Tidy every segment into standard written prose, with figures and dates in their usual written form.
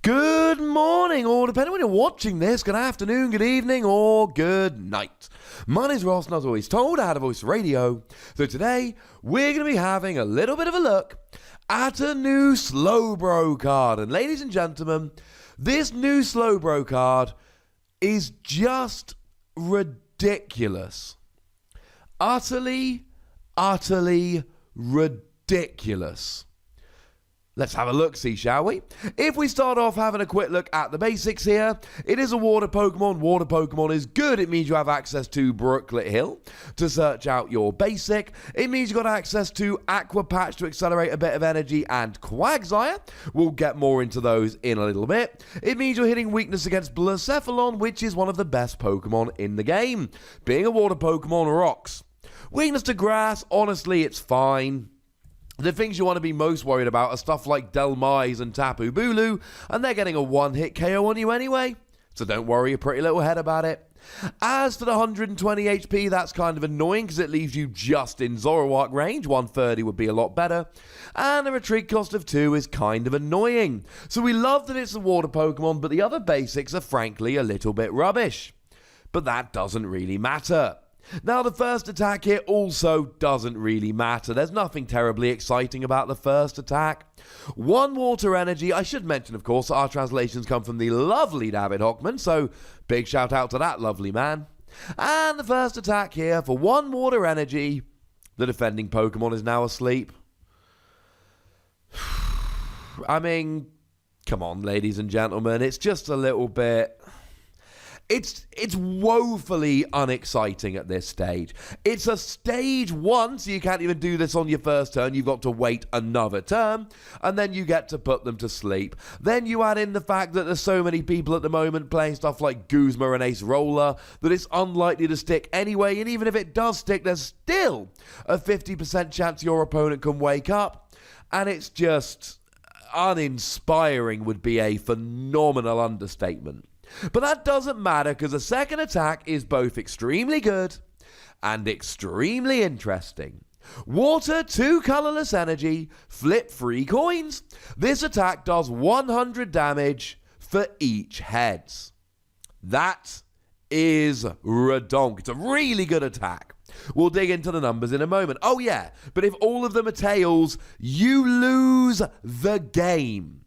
Good morning, or depending when you're watching this, good afternoon, good evening, or good night. My name's Ross, and as always told, I had a voice for radio. So today, we're going to be having a little bit of a look at a new Slowbro card. And ladies and gentlemen, this new Slowbro card is just ridiculous. Utterly ridiculous. Let's have a look-see, shall we? If we start off having a quick look at the basics here, it is a water Pokemon. Water Pokemon is good. It means you have access to Brooklet Hill to search out your basic. It means you've got access to Aqua Patch to accelerate a bit of energy and Quagsire. We'll get more into those in a little bit. It means you're hitting weakness against Blacephalon, which is one of the best Pokemon in the game. Being a water Pokemon rocks. Weakness to grass, honestly, it's fine. The things you want to be most worried about are stuff like Delmise and Tapu Bulu, and they're getting a one-hit KO on you anyway, so don't worry your pretty little head about it. As for the 120 HP, that's kind of annoying because it leaves you just in Zoroark range. 130 would be a lot better. And the retreat cost of 2 is kind of annoying. So we love that it's a water Pokemon, but the other basics are frankly a little bit rubbish. But that doesn't really matter. Now, the first attack here also doesn't really matter. There's nothing terribly exciting about the first attack. 1 water energy. I should mention, of course, our translations come from the lovely David Hochmann, so big shout out to that lovely man. And the first attack here for 1 water energy. The defending Pokemon is now asleep. I mean, come on, ladies and gentlemen. It's just a little bit... It's woefully unexciting at this stage. It's a stage 1, so you can't even do this on your first turn. You've got to wait another turn, and then you get to put them to sleep. Then you add in the fact that there's so many people at the moment playing stuff like Guzma and Ace Roller that it's unlikely to stick anyway, and even if it does stick, there's still a 50% chance your opponent can wake up, and it's just uninspiring would be a phenomenal understatement. But that doesn't matter because the second attack is both extremely good and extremely interesting. Water, 2 colorless energy, flip 3 coins. This attack does 100 damage for each heads. That is redonk. It's a really good attack. We'll dig into the numbers in a moment. Oh yeah, but if all of them are tails, you lose the game.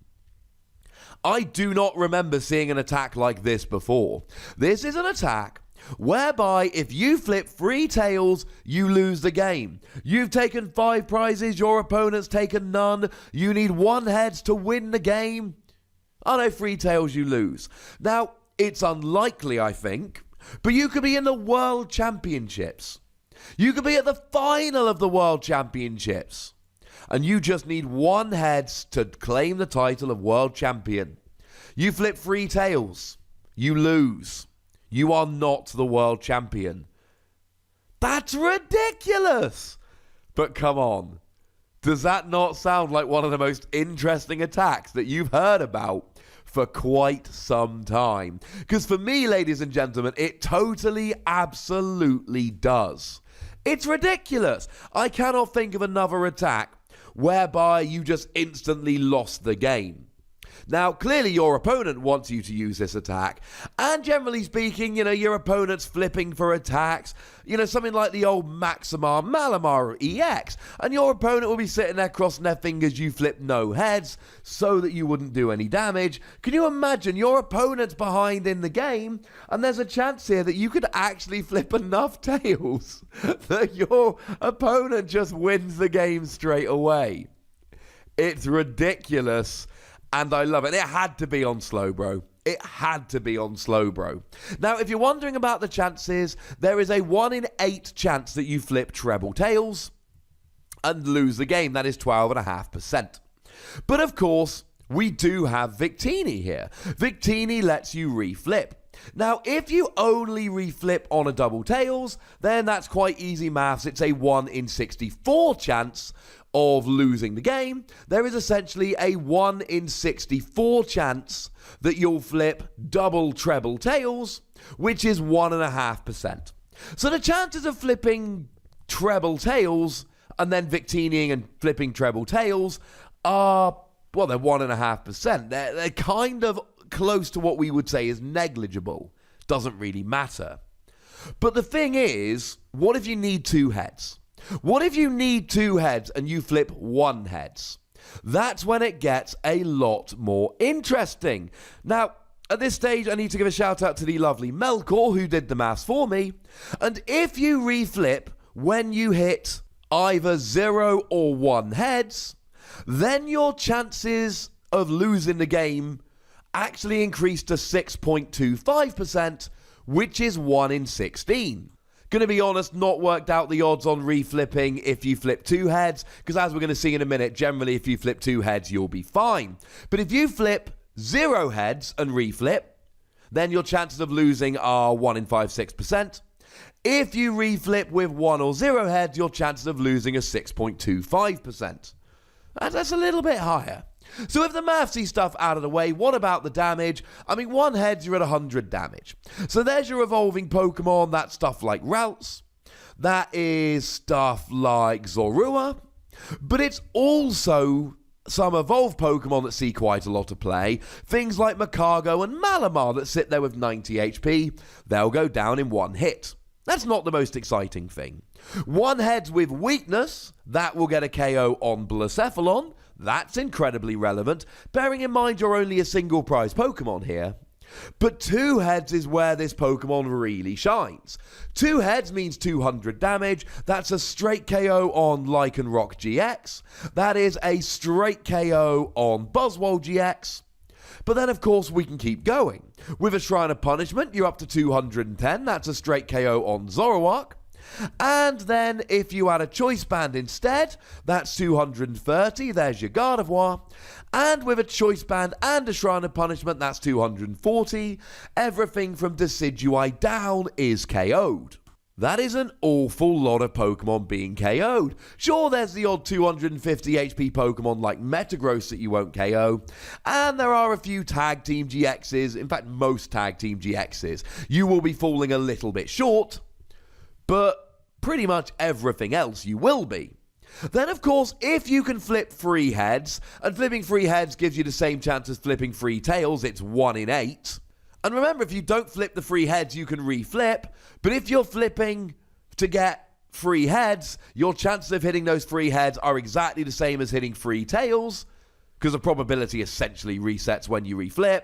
I do not remember seeing an attack like this before. This is an attack whereby if you flip 3 tails, you lose the game. You've taken 5 prizes, your opponent's taken none. You need 1 heads to win the game. Oh no, 3 tails, you lose. Now, it's unlikely, I think, but you could be in the World Championships. You could be at the final of the World Championships. And you just need 1 heads to claim the title of world champion. You flip 3 tails. You lose. You are not the world champion. That's ridiculous. But come on. Does that not sound like one of the most interesting attacks that you've heard about for quite some time? Because for me, ladies and gentlemen, it totally, absolutely does. It's ridiculous. I cannot think of another attack whereby you just instantly lost the game. Now, clearly your opponent wants you to use this attack, and generally speaking, your opponent's flipping for attacks, something like the old Maximar Malamar EX, and your opponent will be sitting there crossing their fingers you flip no heads, so that you wouldn't do any damage. Can you imagine your opponent's behind in the game, and there's a chance here that you could actually flip enough tails that your opponent just wins the game straight away? It's ridiculous. And I love it. It had to be on Slowbro. It had to be on Slowbro. Now, if you're wondering about the chances, there is a 1 in 8 chance that you flip treble tails and lose the game. That is 12.5%. But of course, we do have Victini here. Victini lets you reflip. Now, if you only reflip on a double tails, then that's quite easy maths. It's a 1 in 64 chance of losing the game. There is essentially a 1 in 64 chance that you'll flip double treble tails, which is 1.5%. So the chances of flipping treble tails and then Victiniing and flipping treble tails are well, they're 1.5%. They're kind of close to what we would say is negligible. Doesn't really matter. But the thing is, what if you need 2 heads? What if you need 2 heads and you flip 1 heads? That's when it gets a lot more interesting. Now, at this stage, I need to give a shout out to the lovely Melkor who did the maths for me. And if you reflip when you hit either 0 or 1 heads, then your chances of losing the game actually increase to 6.25%, which is 1 in 16. Gonna be honest, not worked out the odds on reflipping if you flip 2 heads, because as we're gonna see in a minute, generally if you flip 2 heads, you'll be fine. But if you flip 0 heads and reflip, then your chances of losing are 1 in 6%. If you reflip with 1 or 0 heads, your chances of losing are 6.25%. And that's a little bit higher. So with the mathsy stuff out of the way, what about the damage? I mean, 1 heads, you're at 100 damage. So there's your evolving Pokemon. That's stuff like Ralts. That is stuff like Zorua. But it's also some evolved Pokemon that see quite a lot of play. Things like Makago and Malamar that sit there with 90 HP. They'll go down in 1 hit. That's not the most exciting thing. 1 heads with weakness, that will get a KO on Blacephalon. That's incredibly relevant, bearing in mind you're only a single prize Pokemon here. But 2 heads is where this Pokemon really shines. 2 heads means 200 damage. That's a straight KO on Lycanroc GX. That is a straight KO on Buzzwole GX. But then, of course, we can keep going. With a Shrine of Punishment, you're up to 210. That's a straight KO on Zoroark. And then, if you add a Choice Band instead, that's 230. There's your Gardevoir. And with a Choice Band and a Shrine of Punishment, that's 240. Everything from Decidueye down is KO'd. That is an awful lot of Pokemon being KO'd. Sure, there's the odd 250 HP Pokemon like Metagross that you won't KO, and there are a few Tag Team GXs, in fact most Tag Team GXs. You will be falling a little bit short, but pretty much everything else you will be. Then, of course, if you can flip 3 heads, and flipping 3 heads gives you the same chance as flipping 3 tails, it's 1 in 8. And remember, if you don't flip the 3 heads, you can reflip. But if you're flipping to get 3 heads, your chances of hitting those 3 heads are exactly the same as hitting 3 tails, because the probability essentially resets when you reflip.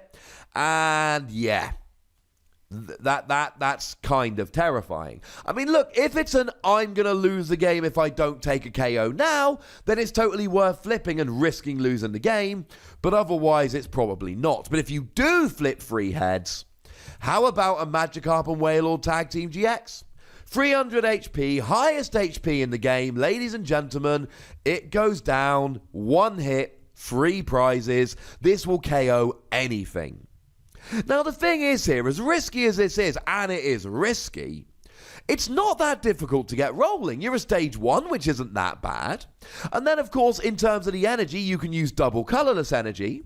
And yeah, that's kind of terrifying. I mean, look, if it's an I'm going to lose the game if I don't take a KO now, then it's totally worth flipping and risking losing the game, but otherwise it's probably not. But if you do flip 3 heads, how about a Magikarp and Wailord Tag Team GX? 300 HP, highest HP in the game, ladies and gentlemen, it goes down, 1 hit, 3 prizes, this will KO anything. Now, the thing is here, as risky as this is, and it is risky, it's not that difficult to get rolling. You're a stage 1, which isn't that bad. And then, of course, in terms of the energy, you can use double colorless energy.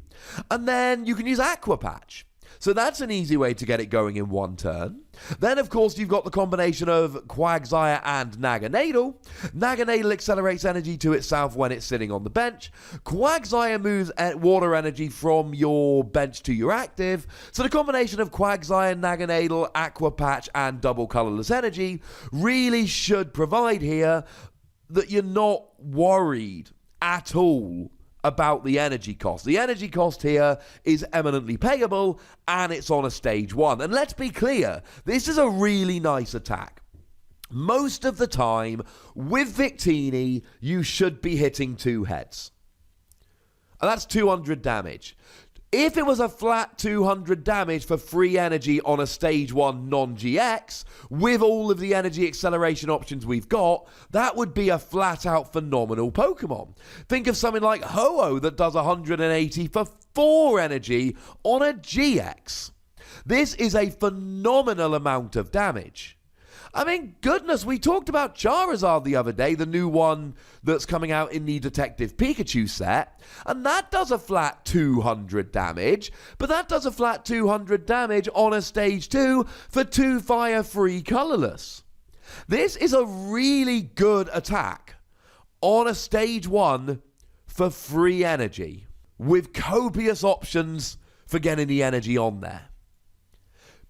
And then you can use Aqua Patch. So that's an easy way to get it going in 1 turn. Then, of course, you've got the combination of Quagsire and Naganadel. Naganadel accelerates energy to itself when it's sitting on the bench. Quagsire moves water energy from your bench to your active. So the combination of Quagsire, Naganadel, Aqua Patch, and double colorless energy really should provide here that you're not worried at all about the energy cost. The energy cost here is eminently payable, and it's on a stage 1. And let's be clear, this is a really nice attack. Most of the time, with Victini, you should be hitting 2 heads. And that's 200 damage. If it was a flat 200 damage for free energy on a stage 1 non-GX, with all of the energy acceleration options we've got, that would be a flat-out phenomenal Pokemon. Think of something like Ho-Oh that does 180 for 4 energy on a GX. This is a phenomenal amount of damage. I mean, goodness, we talked about Charizard the other day, the new one that's coming out in the Detective Pikachu set, and that does a flat 200 damage, but that does a flat 200 damage on a stage 2 for 2 fire-free colorless. This is a really good attack on a stage 1 for free energy. with copious options for getting the energy on there.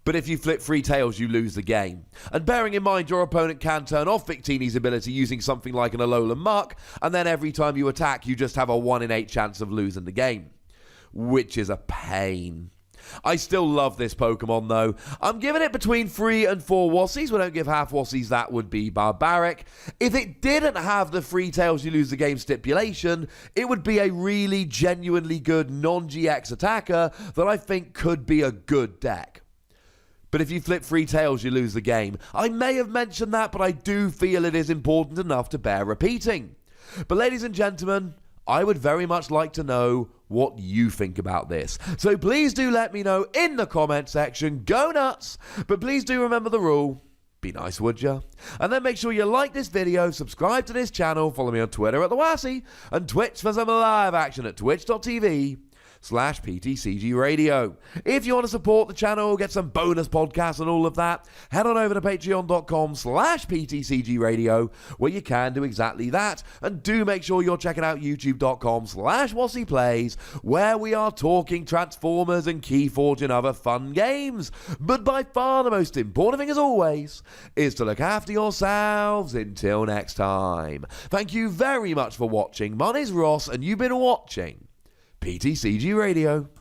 But if you flip three tails, you lose the game. And bearing in mind your opponent can turn off Victini's ability using something like an Alolan Muck, and then every time you attack, you just have a 1 in 8 chance of losing the game. Which is a pain. I still love this Pokemon though. I'm giving it between 3 and 4 Wassies. We don't give half Wassies, that would be barbaric. If it didn't have the 3 tails you lose the game stipulation, it would be a really genuinely good non-GX attacker that I think could be a good deck. But if you flip 3 tails, you lose the game. I may have mentioned that, but I do feel it is important enough to bear repeating. But ladies and gentlemen, I would very much like to know what you think about this. So please do let me know in the comment section. Go nuts! But please do remember the rule. Be nice, would ya? And then make sure you like this video, subscribe to this channel, follow me on Twitter at TheWassie, and Twitch for some live action at twitch.tv/PTCGRadio. If you want to support the channel, get some bonus podcasts and all of that, head on over to patreon.com/PTCGRadio, where you can do exactly that. And do make sure you're checking out youtube.com/WassiePlays, where we are talking Transformers and Keyforge and other fun games. But by far the most important thing, as always, is to look after yourselves until next time. Thank you very much for watching. My name's Ross, and you've been watching PTCG Radio.